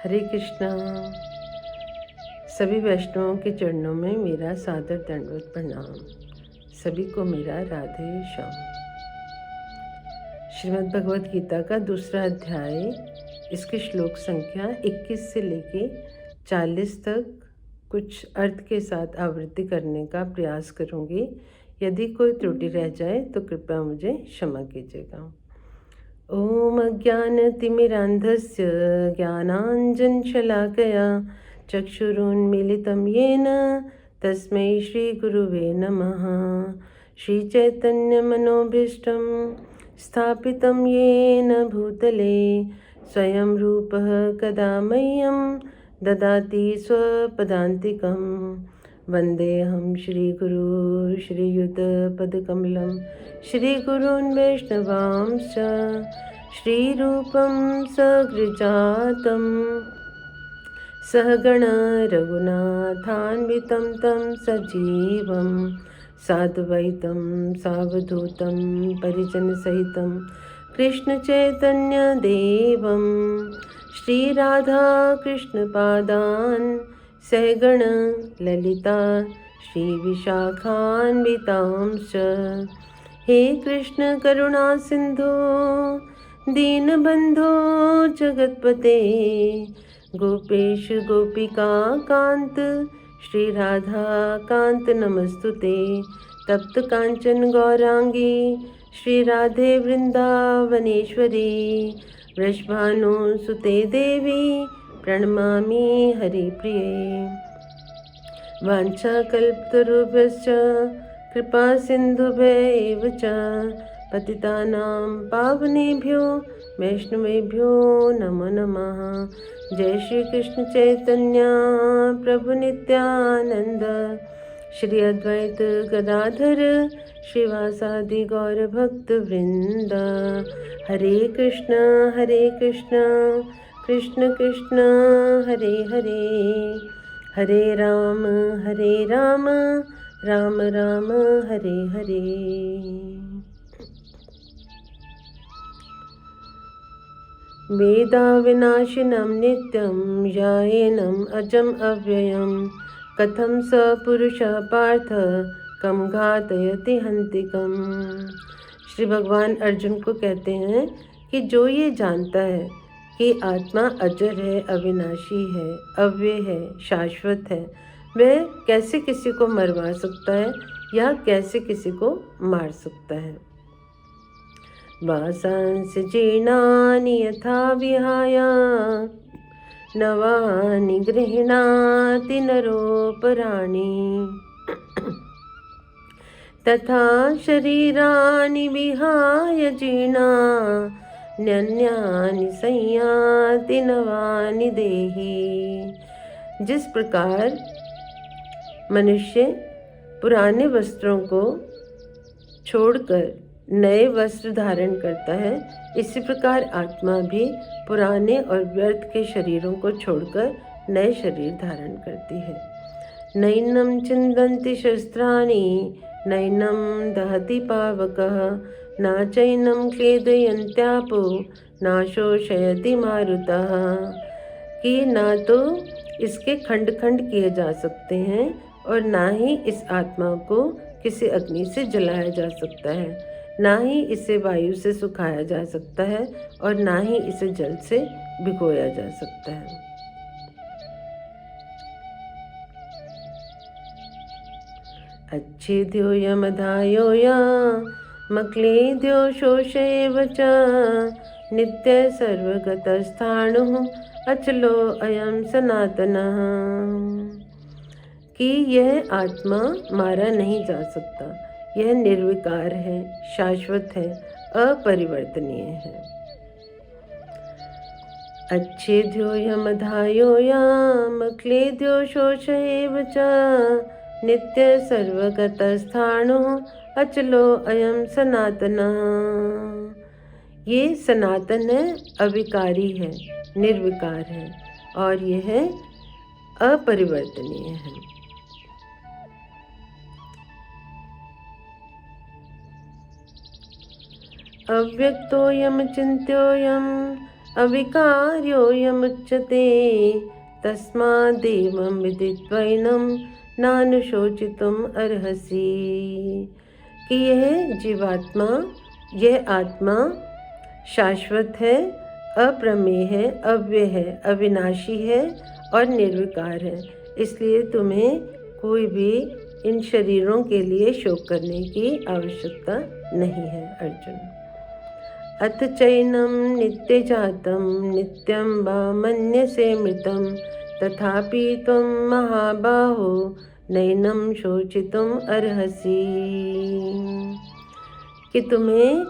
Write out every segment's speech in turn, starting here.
हरे कृष्णा। सभी वैष्णवों के चरणों में मेरा सादर दंडवत प्रणाम। सभी को मेरा राधे श्याम। श्रीमद् भगवद गीता का दूसरा अध्याय, इसकी श्लोक संख्या 21 से लेके 40 तक कुछ अर्थ के साथ आवृत्ति करने का प्रयास करूँगी। यदि कोई त्रुटि रह जाए तो कृपया मुझे क्षमा कीजिएगा। ॐ अज्ञानतिमिरान्धस्य ज्ञानाञ्जनशलाकया चक्षुरुन्मीलितं येन तस्मै श्रीगुरुवे नमः। श्रीचैतन्यमनोभीष्टं स्थापितं येन भूतले स्वयं रूपः कदा मह्यं ददाति स्वपदान्तिकं। वन्देऽहं श्रीगुरू श्रीयुतपदकमलं श्रीगुरून् वैष्णवांश्च श्रीरूपं सगृजातं सहगण रघुनाथान्वितं तं सजीवं साद्वैतं सावधूतं परिजनसहितं कृष्णचैतन्यदेवं श्रीराधाकृष्णपादान् सहगण ललिता श्रीविशाखान्वितांश्च। हे कृष्ण करुणा सिंधु दीनबंधो जगतपते गोपेश गोपिका कांत श्री राधा कांत नमस्तुते। तप्त कांचन गौरांगी श्री राधे वृंदावनेश्वरी वृषभानुसुते देवी प्रणमामि हरिप्रिये। वाञ्छाकल्पतरुभ्यश्च कृपा सिन्धुभ्यैव च पतितानां पावनेभ्यो वैष्णवेभ्यो नमो नमः। जय श्री कृष्ण चैतन्य प्रभु नित्यानंद श्री अद्वैत गदाधर श्रीवासादि गौर भक्त वृंद। हरे कृष्ण कृष्ण कृष्ण हरे हरे, हरे राम राम राम हरे हरे। वेदाविनाशिनं नित्यं यायेनं अजं अव्ययं कथं स पुरुषः पार्थ कम घातयति हन्तिकम्। श्री भगवान अर्जुन को कहते हैं कि जो ये जानता है कि आत्मा अजर है, अविनाशी है, अव्यय है, शाश्वत है, वह कैसे किसी को मरवा सकता है या कैसे किसी को मार सकता है। वासांसि जीर्णानि यथा विहाय नवानि गृह्णाति नरोपराणि तथा शरीराणि विहाय जीर्णान्यानि संयाति नवानि देहि। जिस प्रकार मनुष्य पुराने वस्त्रों को छोड़कर नए वस्त्र धारण करता है, इसी प्रकार आत्मा भी पुराने और व्यर्थ के शरीरों को छोड़कर नए शरीर धारण करती है। नैनं चिंदन्ति शस्त्राणि नैनं दहति पावकः न चैनं क्लेदयन्त्यापो न शोषयति मारुतः। कि ना तो इसके खंड खंड किए जा सकते हैं और ना ही इस आत्मा को किसी अग्नि से जलाया जा सकता है, ना ही इसे वायु से सुखाया जा सकता है और ना ही इसे जल से भिगोया जा सकता है। अच्छेद्यो यमधायो मक्लेद्यो शोषेव च नित्य सर्वगतस्थाणुः अचलो अयम सनातनः। कि यह आत्मा मारा नहीं जा सकता, यह निर्विकार है, शाश्वत है, अपरिवर्तनीय है। अच्छेद्यो यमधायो मक्लेद्यो शोषयेव च नित्य सर्वगतस्थाणुः अचलो अयम सनातनः। ये सनातन है, अविकारी है, निर्विकार है और यह अपरिवर्तनीय है। अव्यक्तोऽयं चिन्त्योऽयं अविकार्योऽयमुच्यते तस्मादेवं विदित्वैनं नानुशोचितुम् अर्हसि। कि यह जीवात्मा, यह आत्मा शाश्वत है, अप्रमेय है, अव्यय है, अविनाशी है और निर्विकार है। इसलिए तुम्हें कोई भी इन शरीरों के लिए शोक करने की आवश्यकता नहीं है अर्जुन। अथ चैनं नित्यजातं नित्यं वा मन्यसे मृतं तथापि त्वं महाबाहो नैनं शोचितुम् अर्हसि। कि तुम्हें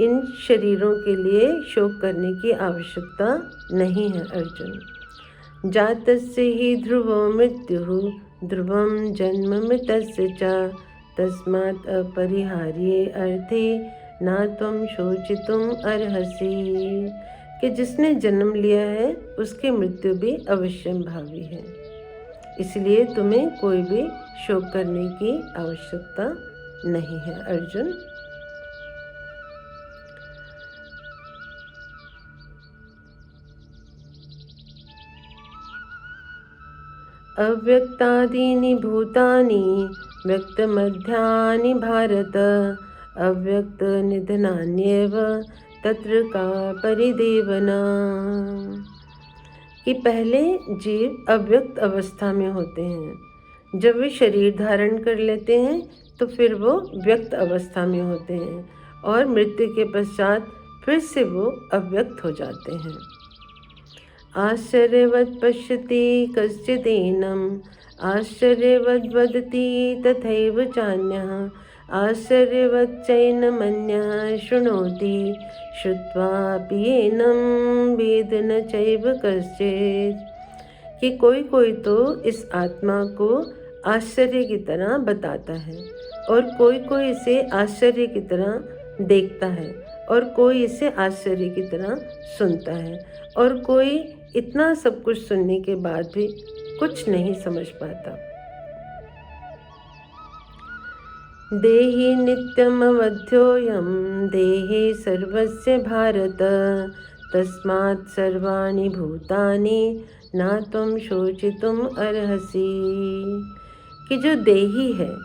इन शरीरों के लिए शोक करने की आवश्यकता नहीं है अर्जुन। जातस्य हि ध्रुवो मृत्युः ध्रुवं जन्म मृतस्य च तस्मात् अपरिहार्ये अर्थे ना त्वं शोचितुम् अर्हसि। कि जिसने जन्म लिया है उसकी मृत्यु भी अवश्यंभावी है, इसलिए तुम्हें कोई भी शोक करने की आवश्यकता नहीं है अर्जुन। अव्यक्तादीनि भूतानि व्यक्तमध्यानि भारत अव्यक्त निधनान्येव तत्र का परिदेवना। कि पहले जीव अव्यक्त अवस्था में होते हैं, जब वे शरीर धारण कर लेते हैं तो फिर वो व्यक्त अवस्था में होते हैं और मृत्यु के पश्चात फिर से वो अव्यक्त हो जाते हैं। आश्चर्यवत् पश्यति कश्चिदेनम् आश्चर्यवद् वदति तथैव चान्यः आश्चर्यवच्चैनमन्यः शृणोति श्रुत्वापि एनं वेद न चैव कश्चित्। कि कोई कोई तो इस आत्मा को आश्चर्य की तरह बताता है और कोई इसे आश्चर्य की तरह देखता है और कोई इसे आश्चर्य की तरह सुनता है और कोई इतना सब कुछ सुनने के बाद भी कुछ नहीं समझ पाता। देहि नित्यमवध्योऽयं देहे सर्वस्य भारत तस्मात् सर्वाणि भूतानि न त्वं शोचितुम् अर्हसि। कि जो देही है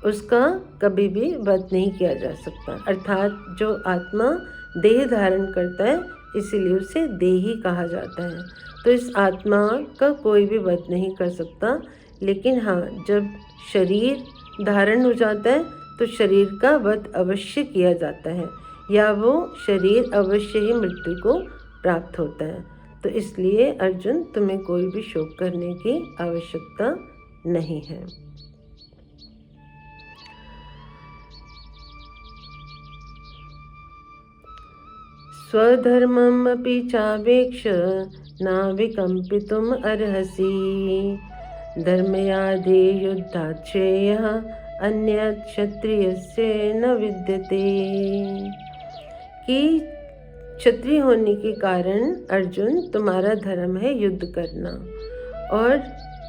उसका कभी भी वध नहीं किया जा सकता, अर्थात जो आत्मा देह धारण करता है इसीलिए उसे देही कहा जाता है। तो इस आत्मा का कोई भी वध नहीं कर सकता, लेकिन हाँ, जब शरीर धारण हो जाता है तो शरीर का वध अवश्य किया जाता है या वो शरीर अवश्य ही मृत्यु को प्राप्त होता है। तो इसलिए अर्जुन, तुम्हें कोई भी शोक करने की आवश्यकता नहीं है। स्वधर्मम् अपि चावेक्ष न विकम्पितुम् अर्हसि धर्मयादे युद्धात् श्रेयः अन्यत् क्षत्रियस्य न विद्यते। कि क्षत्रिय होने के कारण अर्जुन, तुम्हारा धर्म है युद्ध करना और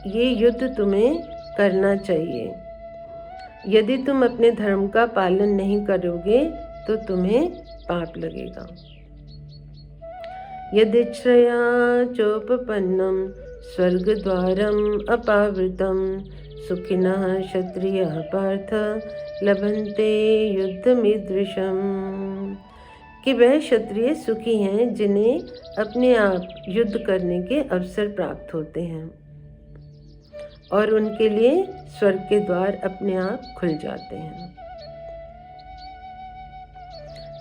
ये युद्ध तुम्हें करना चाहिए। यदि तुम अपने धर्म का पालन नहीं करोगे तो तुम्हें पाप लगेगा। यदिच्छ्रया चोपपन्नं स्वर्गद्वारम् अपावृतं सुखिनः क्षत्रियः पार्थ लभन्ते युद्धमीदृशम्। कि वह क्षत्रिय सुखी हैं जिन्हें अपने आप युद्ध करने के अवसर प्राप्त होते हैं और उनके लिए स्वर्ग के द्वार अपने आप खुल जाते हैं।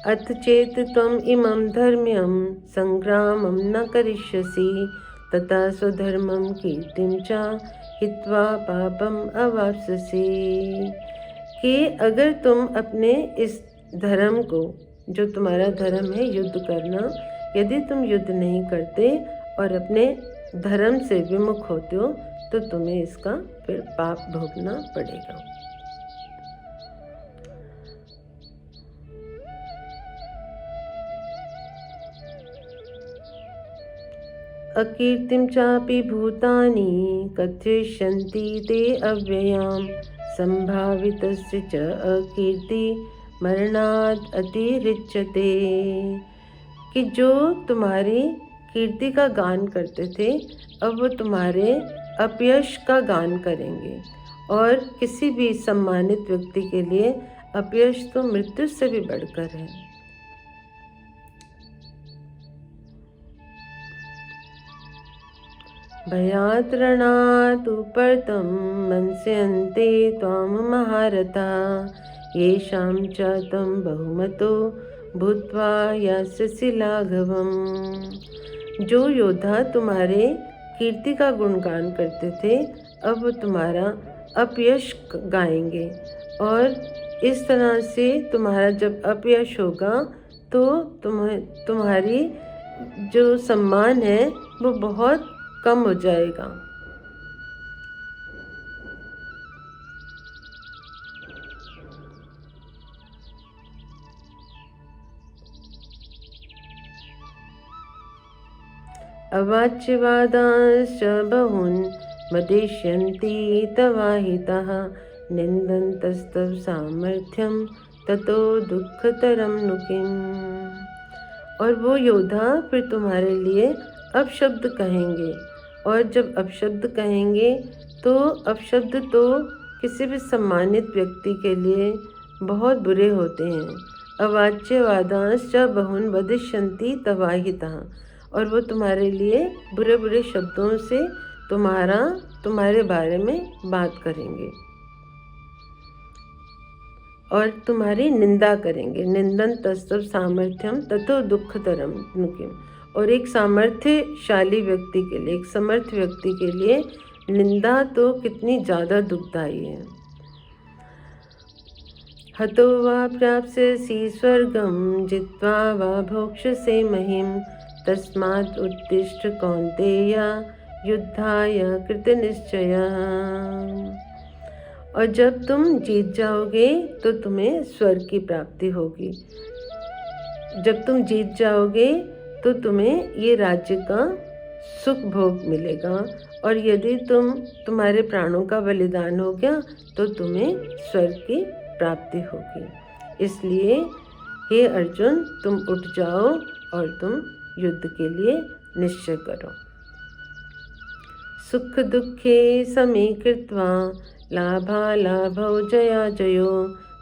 अथ चेत त्वम् इमं धर्म्यं संग्रामं न करिष्यसि तथा स्वधर्मं कीर्तिं च हित्वा पापम अवाप्स्यसि। कि अगर तुम अपने इस धर्म को, जो तुम्हारा धर्म है युद्ध करना, यदि तुम युद्ध नहीं करते और अपने धर्म से विमुख होते हो तो तुम्हें इसका फिर पाप भोगना पड़ेगा। अकीर्तिं चापि भूतानि कथयिष्यन्ति ते अव्ययां संभावितस्य च अकीर्ति मरणात् अतिरिच्यते। कि जो तुम्हारी कीर्ति का गान करते थे अब वो तुम्हारे अपयश का गान करेंगे। और किसी भी सम्मानित व्यक्ति के लिए अपयश तो मृत्यु से भी बढ़कर है। भयात् रणात् उपर्तं मंस्यन्ते त्वां महारथा येषां च त्वं बहुमतो भूत्वा यास्यसि लाघवम्। जो योद्धा तुम्हारे कीर्ति का गुणगान करते थे अब वो तुम्हारा अपयश गाएंगे। और इस तरह से तुम्हारा जब अपयश होगा तो तुम्हारी जो सम्मान है वो बहुत कम हो जाएगा। अवाच्यवादांश्च बहून् वदिष्यन्ति तवाहिताः निन्दन्तस्तव सामर्थ्यं ततो दुःखतरं नु किम्। और वो योद्धा फिर तुम्हारे लिए अपशब्द कहेंगे। और जब अपशब्द कहेंगे तो अपशब्द तो किसी भी सम्मानित व्यक्ति के लिए बहुत बुरे होते हैं। अवाच्यवादांश्च बहून् वदिष्यन्ति तवाहिताः। और वो तुम्हारे लिए बुरे बुरे शब्दों से तुम्हारे बारे में बात करेंगे और तुम्हारी निंदा करेंगे। निंदन तस्तव सामर्थ्यम ततो दुःखतरम नुकिम। और एक सामर्थ्यशाली व्यक्ति के लिए, एक समर्थ व्यक्ति के लिए निंदा तो कितनी ज़्यादा दुखदायी है। हतो वा प्राप्स्यसि स्वर्गं जित्वा वा भोक्ष्यसे महिम् तस्मात् उत्तिष्ठ कौन्तेय युद्धाय कृतनिश्चयः। और जब तुम जीत जाओगे तो तुम्हें स्वर्ग की प्राप्ति होगी। जब तुम जीत जाओगे तो तुम्हें ये राज्य का सुख भोग मिलेगा। और यदि तुम्हारे प्राणों का बलिदान हो गया तो तुम्हें स्वर्ग की प्राप्ति होगी। इसलिए हे अर्जुन, तुम उठ जाओ और तुम युद्ध के लिए निश्चय करो। सुख दुखे समे कृत्वा लाभालाभौ जया जयो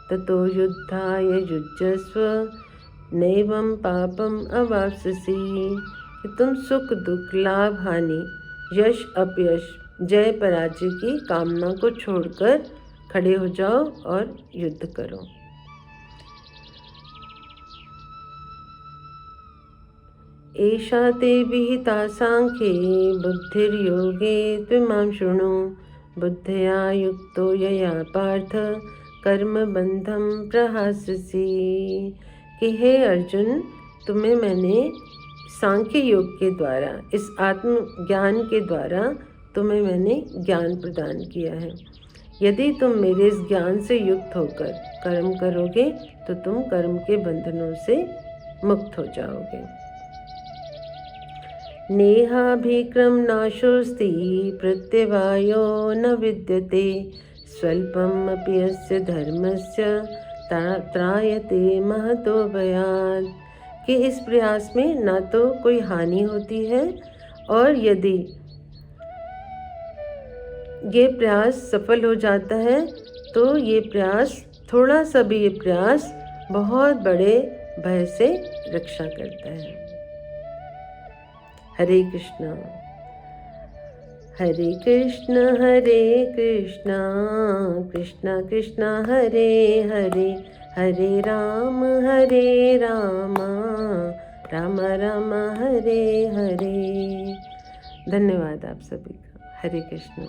ततो युद्धाय युज्यस्व नैवं पापम अवाप्स्यसि। कि तुम सुख दुख लाभ हानि यश अपयश जय पराजय की कामना को छोड़कर खड़े हो जाओ और युद्ध करो। एषा ते विहिता सांख्ये बुद्धिर्योगे त्विमां शृणु बुद्धया युक्तो यया पार्थ कर्मबंधं प्रहास्यसि। कि हे अर्जुन, तुम्हें मैंने सांख्य योग के द्वारा, इस आत्मज्ञान के द्वारा तुम्हें मैंने ज्ञान प्रदान किया है। यदि तुम मेरे इस ज्ञान से युक्त होकर कर्म करोगे तो तुम कर्म के बंधनों से मुक्त हो जाओगे। नेहाभिक्रम नाशोस्ति प्रत्यवायो न विद्यते स्वल्पम अपि यस्य धर्मस्य त्रायते महतो भयात्। कि इस प्रयास में ना तो कोई हानि होती है और यदि ये प्रयास सफल हो जाता है तो ये प्रयास, थोड़ा सा भी ये प्रयास बहुत बड़े भय से रक्षा करता है। हरे कृष्णा हरे कृष्णा कृष्णा कृष्णा हरे हरे हरे राम राम राम हरे हरे। धन्यवाद आप सभी का। हरे कृष्णा।